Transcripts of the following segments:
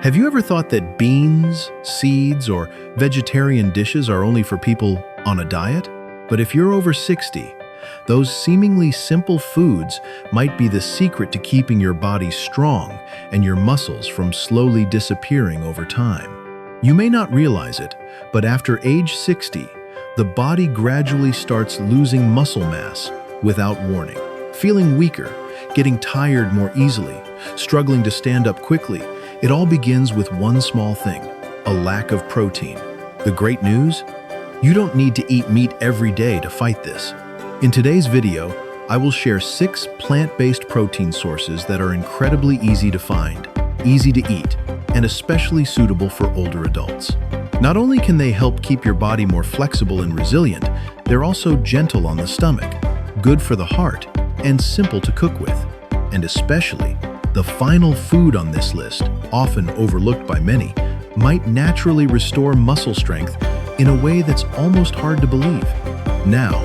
Have you ever thought that beans, seeds, or vegetarian dishes are only for people on a diet? But if you're over 60, those seemingly simple foods might be the secret to keeping your body strong and your muscles from slowly disappearing over time. You may not realize it, but after age 60, the body gradually starts losing muscle mass without warning. Feeling weaker, getting tired more easily, struggling to stand up quickly, it all begins with one small thing: a lack of protein. The great news? You don't need to eat meat every day to fight this. In today's video, I will share 6 plant-based protein sources that are incredibly easy to find, easy to eat, and especially suitable for older adults. Not only can they help keep your body more flexible and resilient, they're also gentle on the stomach, good for the heart, and simple to cook with. And especially, the final food on this list, often overlooked by many, might naturally restore muscle strength in a way that's almost hard to believe. Now,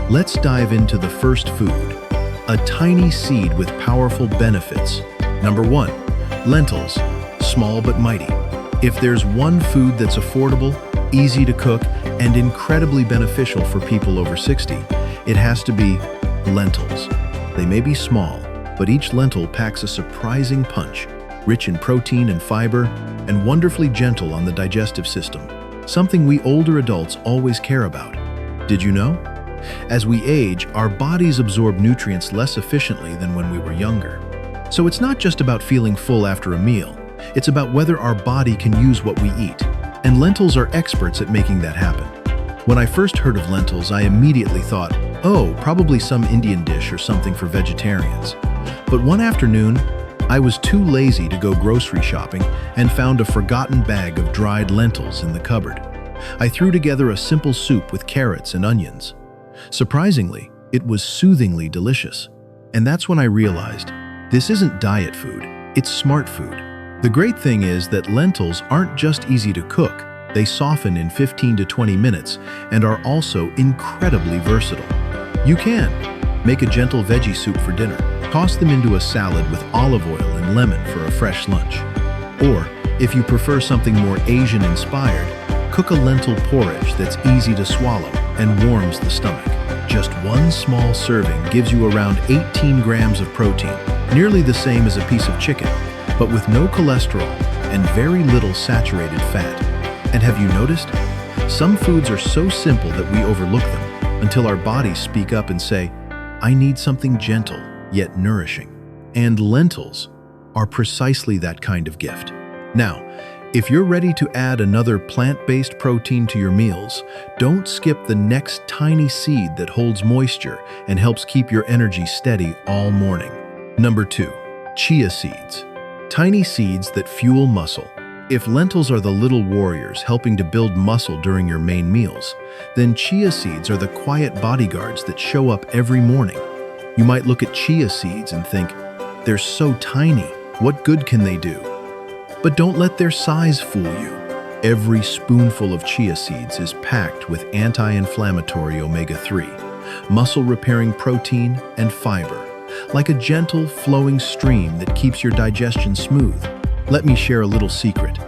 let's dive into the first food, a tiny seed with powerful benefits. Number 1, lentils, small but mighty. If there's one food that's affordable, easy to cook, and incredibly beneficial for people over 60, it has to be lentils. They may be small, but each lentil packs a surprising punch, rich in protein and fiber, and wonderfully gentle on the digestive system, something we older adults always care about. Did you know? As we age, our bodies absorb nutrients less efficiently than when we were younger. So it's not just about feeling full after a meal, it's about whether our body can use what we eat. And lentils are experts at making that happen. When I first heard of lentils, I immediately thought, oh, probably some Indian dish or something for vegetarians. But one afternoon, I was too lazy to go grocery shopping and found a forgotten bag of dried lentils in the cupboard. I threw together a simple soup with carrots and onions. Surprisingly, it was soothingly delicious. And that's when I realized, this isn't diet food, it's smart food. The great thing is that lentils aren't just easy to cook, they soften in 15 to 20 minutes and are also incredibly versatile. You can make a gentle veggie soup for dinner, toss them into a salad with olive oil and lemon for a fresh lunch. Or, if you prefer something more Asian-inspired, cook a lentil porridge that's easy to swallow and warms the stomach. Just one small serving gives you around 18 grams of protein, nearly the same as a piece of chicken, but with no cholesterol and very little saturated fat. And have you noticed? Some foods are so simple that we overlook them until our bodies speak up and say, I need something gentle yet nourishing. And lentils are precisely that kind of gift. Now, if you're ready to add another plant-based protein to your meals, don't skip the next tiny seed that holds moisture and helps keep your energy steady all morning. Number 2, chia seeds. Tiny seeds that fuel muscle. If lentils are the little warriors helping to build muscle during your main meals, then chia seeds are the quiet bodyguards that show up every morning. You might look at chia seeds and think, they're so tiny, what good can they do? But don't let their size fool you. Every spoonful of chia seeds is packed with anti-inflammatory omega-3, muscle-repairing protein, and fiber, like a gentle, flowing stream that keeps your digestion smooth. Let me share a little secret.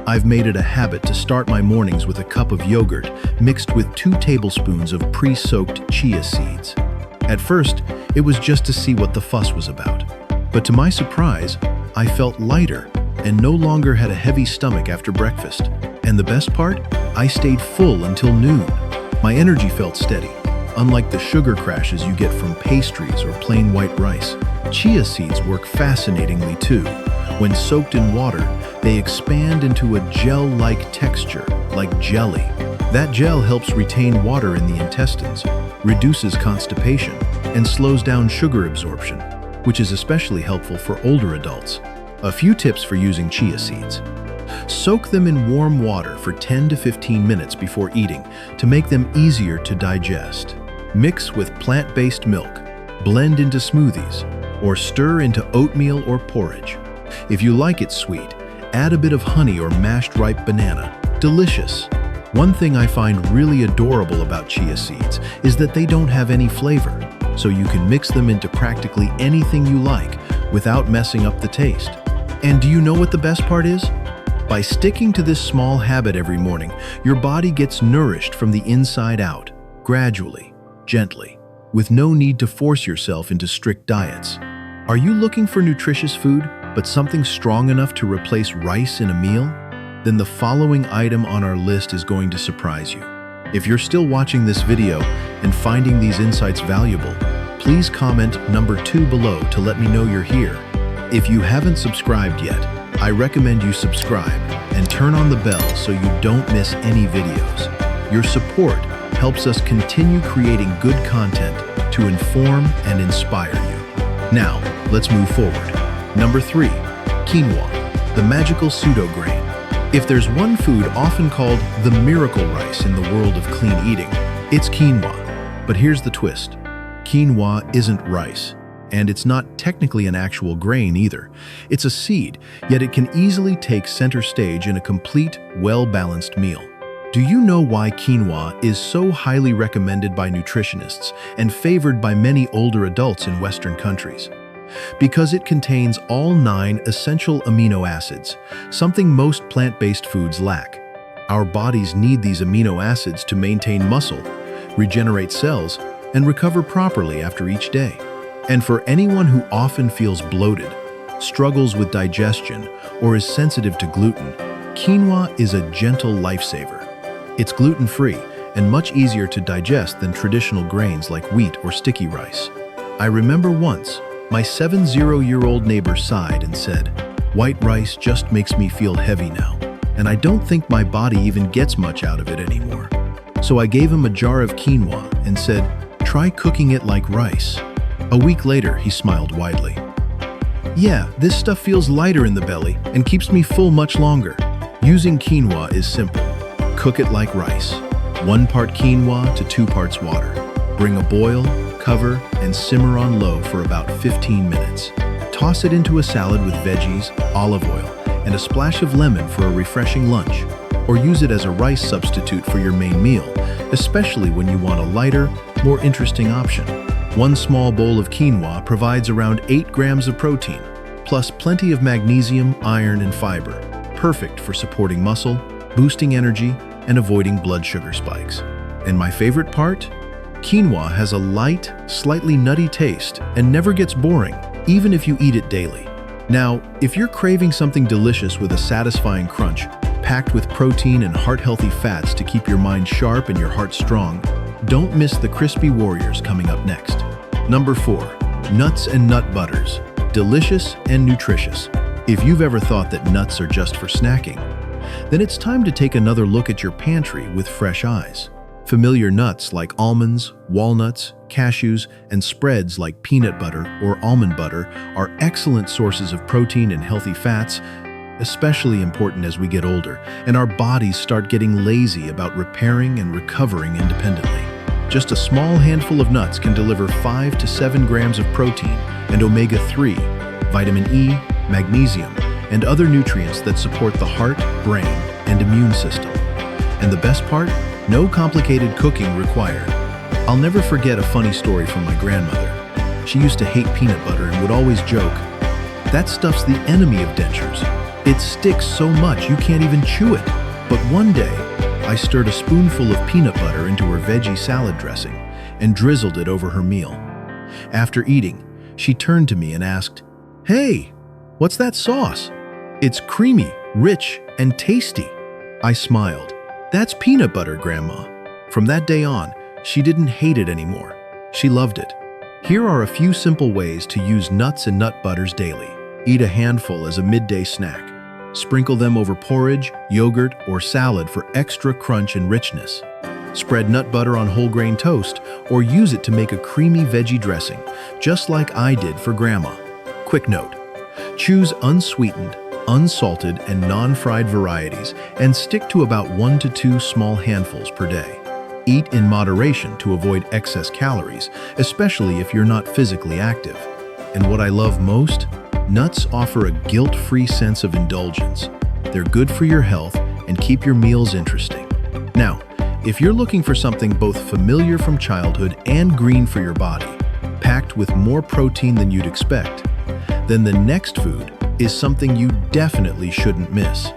I've made it a habit to start my mornings with a cup of yogurt mixed with 2 tablespoons of pre-soaked chia seeds. At first, it was just to see what the fuss was about. But to my surprise, I felt lighter and no longer had a heavy stomach after breakfast. And the best part? I stayed full until noon. My energy felt steady, unlike the sugar crashes you get from pastries or plain white rice. Chia seeds work fascinatingly too. When soaked in water, they expand into a gel-like texture, like jelly. That gel helps retain water in the intestines, reduces constipation, and slows down sugar absorption, which is especially helpful for older adults. A few tips for using chia seeds. Soak them in warm water for 10 to 15 minutes before eating to make them easier to digest. Mix with plant-based milk, blend into smoothies, or stir into oatmeal or porridge. If you like it sweet, add a bit of honey or mashed ripe banana. Delicious. One thing I find really adorable about chia seeds is that they don't have any flavor, so you can mix them into practically anything you like without messing up the taste. And do you know what the best part is? By sticking to this small habit every morning, your body gets nourished from the inside out, gradually, gently, with no need to force yourself into strict diets. Are you looking for nutritious food, but something strong enough to replace rice in a meal? Then the following item on our list is going to surprise you. If you're still watching this video and finding these insights valuable, please comment number 2 below to let me know you're here. If you haven't subscribed yet, I recommend you subscribe and turn on the bell so you don't miss any videos. Your support helps us continue creating good content to inform and inspire you. Now, let's move forward. Number 3, quinoa, the magical pseudo-grain. If there's one food often called the miracle rice in the world of clean eating, it's quinoa. But here's the twist. Quinoa isn't rice, and it's not technically an actual grain either. It's a seed, yet it can easily take center stage in a complete, well-balanced meal. Do you know why quinoa is so highly recommended by nutritionists and favored by many older adults in Western countries? Because it contains all 9 essential amino acids, something most plant-based foods lack. Our bodies need these amino acids to maintain muscle, regenerate cells, and recover properly after each day. And for anyone who often feels bloated, struggles with digestion, or is sensitive to gluten, quinoa is a gentle lifesaver. It's gluten-free and much easier to digest than traditional grains like wheat or sticky rice. I remember once, my 70-year-old neighbor sighed and said, "White rice just makes me feel heavy now, and I don't think my body even gets much out of it anymore." So I gave him a jar of quinoa and said, "Try cooking it like rice." A week later, he smiled widely. "Yeah, this stuff feels lighter in the belly and keeps me full much longer." Using quinoa is simple. Cook it like rice. 1 part quinoa to 2 parts water. Bring a boil, cover, and simmer on low for about 15 minutes. Toss it into a salad with veggies, olive oil, and a splash of lemon for a refreshing lunch. Or use it as a rice substitute for your main meal, especially when you want a lighter, more interesting option. 1 small bowl of quinoa provides around 8 grams of protein, plus plenty of magnesium, iron, and fiber, perfect for supporting muscle, boosting energy, and avoiding blood sugar spikes. And my favorite part? Quinoa has a light, slightly nutty taste and never gets boring, even if you eat it daily. Now, if you're craving something delicious with a satisfying crunch, packed with protein and heart-healthy fats to keep your mind sharp and your heart strong, don't miss the crispy warriors coming up next. Number 4, nuts and nut butters, delicious and nutritious. If you've ever thought that nuts are just for snacking, then it's time to take another look at your pantry with fresh eyes. Familiar nuts like almonds, walnuts, cashews, and spreads like peanut butter or almond butter are excellent sources of protein and healthy fats, especially important as we get older and our bodies start getting lazy about repairing and recovering independently. Just a small handful of nuts can deliver 5 to 7 grams of protein and omega-3, vitamin E, magnesium, and other nutrients that support the heart, brain, and immune system. And the best part? No complicated cooking required. I'll never forget a funny story from my grandmother. She used to hate peanut butter and would always joke, "That stuff's the enemy of dentures. It sticks so much you can't even chew it." But one day, I stirred a spoonful of peanut butter into her veggie salad dressing and drizzled it over her meal. After eating, she turned to me and asked, "Hey, what's that sauce?" "It's creamy, rich, and tasty." I smiled. "That's peanut butter, Grandma." From that day on, she didn't hate it anymore. She loved it. Here are a few simple ways to use nuts and nut butters daily. Eat a handful as a midday snack. Sprinkle them over porridge, yogurt, or salad for extra crunch and richness. Spread nut butter on whole grain toast or use it to make a creamy veggie dressing, just like I did for Grandma. Quick note: choose unsweetened, unsalted, and non-fried varieties and stick to about 1 to 2 small handfuls per day. Eat in moderation to avoid excess calories, especially if you're not physically active. And what I love most? Nuts offer a guilt-free sense of indulgence. They're good for your health and keep your meals interesting. Now, if you're looking for something both familiar from childhood and green for your body, packed with more protein than you'd expect, then the next food is something you definitely shouldn't miss.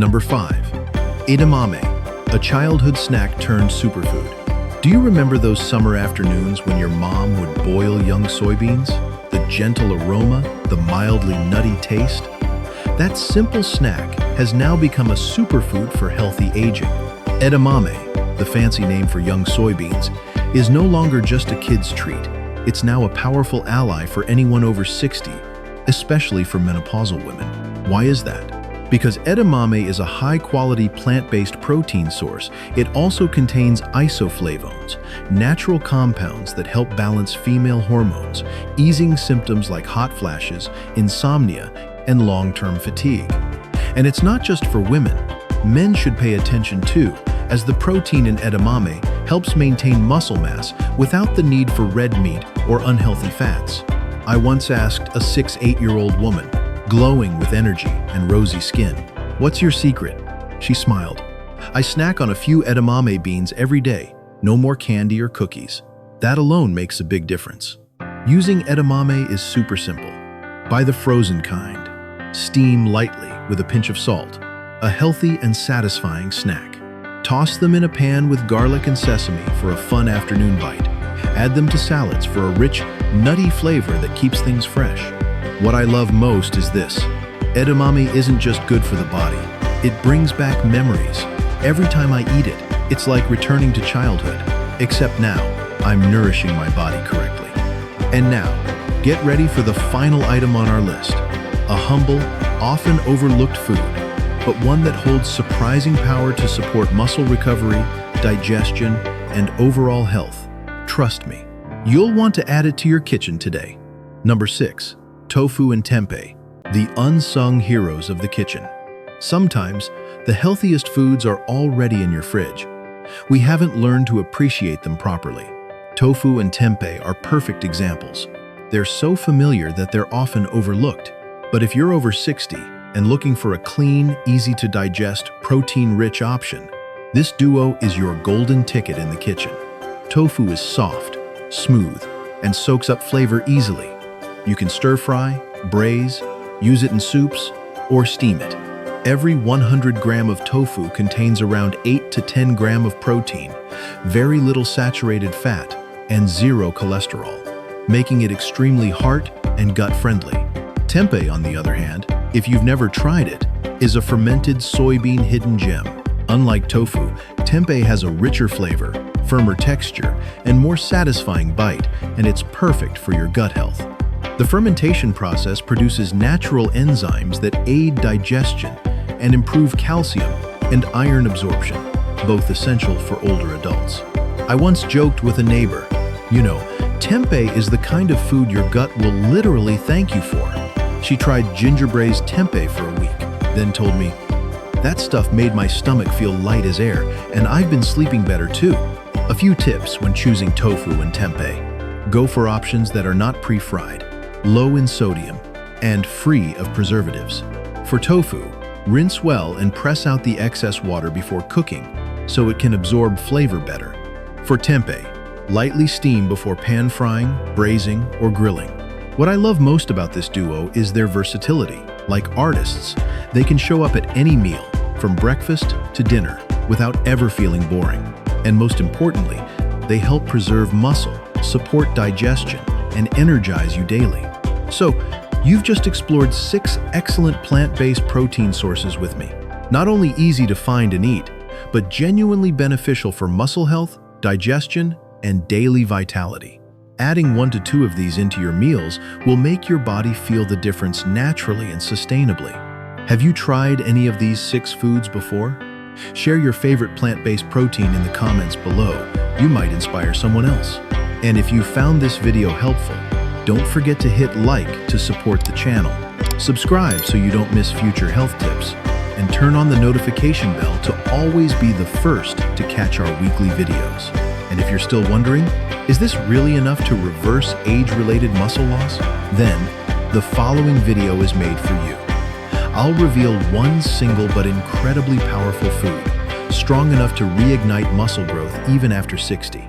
Number 5. Edamame, a childhood snack turned superfood. Do you remember those summer afternoons when your mom would boil young soybeans? The gentle aroma, the mildly nutty taste? That simple snack has now become a superfood for healthy aging. Edamame, the fancy name for young soybeans, is no longer just a kid's treat. It's now a powerful ally for anyone over 60, especially for menopausal women. Why is that? Because edamame is a high-quality plant-based protein source. It also contains isoflavones, natural compounds that help balance female hormones, easing symptoms like hot flashes, insomnia, and long-term fatigue. And it's not just for women. Men should pay attention too, as the protein in edamame helps maintain muscle mass without the need for red meat or unhealthy fats. I once asked a 6-8-year-old woman, glowing with energy and rosy skin, "What's your secret?" She smiled. "I snack on a few edamame beans every day, no more candy or cookies. That alone makes a big difference." Using edamame is super simple. Buy the frozen kind. Steam lightly with a pinch of salt. A healthy and satisfying snack. Toss them in a pan with garlic and sesame for a fun afternoon bite. Add them to salads for a rich, nutty flavor that keeps things fresh. What I love most is this. Edamame isn't just good for the body. It brings back memories. Every time I eat it, it's like returning to childhood. Except now, I'm nourishing my body correctly. And now, get ready for the final item on our list. A humble, often overlooked food, but one that holds surprising power to support muscle recovery, digestion, and overall health. Trust me, you'll want to add it to your kitchen today. Number 6. Tofu and tempeh, the unsung heroes of the kitchen. Sometimes, the healthiest foods are already in your fridge. We haven't learned to appreciate them properly. Tofu and tempeh are perfect examples. They're so familiar that they're often overlooked. But if you're over 60 and looking for a clean, easy-to-digest, protein-rich option, this duo is your golden ticket in the kitchen. Tofu is soft, smooth, and soaks up flavor easily. You can stir-fry, braise, use it in soups, or steam it. Every 100 gram of tofu contains around 8 to 10 gram of protein, very little saturated fat, and 0 cholesterol, making it extremely heart and gut-friendly. Tempeh, on the other hand, if you've never tried it, is a fermented soybean hidden gem. Unlike tofu, tempeh has a richer flavor, firmer texture, and more satisfying bite, and it's perfect for your gut health. The fermentation process produces natural enzymes that aid digestion and improve calcium and iron absorption, both essential for older adults. I once joked with a neighbor, tempeh is the kind of food your gut will literally thank you for. She tried ginger braised tempeh for a week, then told me, "That stuff made my stomach feel light as air, and I've been sleeping better too." A few tips when choosing tofu and tempeh. Go for options that are not pre-fried, low in sodium, and free of preservatives. For tofu, rinse well and press out the excess water before cooking so it can absorb flavor better. For tempeh, lightly steam before pan frying, braising, or grilling. What I love most about this duo is their versatility. Like artists, they can show up at any meal, from breakfast to dinner, without ever feeling boring. And most importantly, they help preserve muscle, support digestion, and energize you daily. So, you've just explored 6 excellent plant-based protein sources with me. Not only easy to find and eat, but genuinely beneficial for muscle health, digestion, and daily vitality. Adding 1 to 2 of these into your meals will make your body feel the difference naturally and sustainably. Have you tried any of these 6 foods before? Share your favorite plant-based protein in the comments below. You might inspire someone else. And if you found this video helpful, don't forget to hit like to support the channel. Subscribe so you don't miss future health tips, and turn on the notification bell to always be the first to catch our weekly videos. And if you're still wondering, is this really enough to reverse age-related muscle loss? Then, the following video is made for you. I'll reveal one single but incredibly powerful food, strong enough to reignite muscle growth even after 60.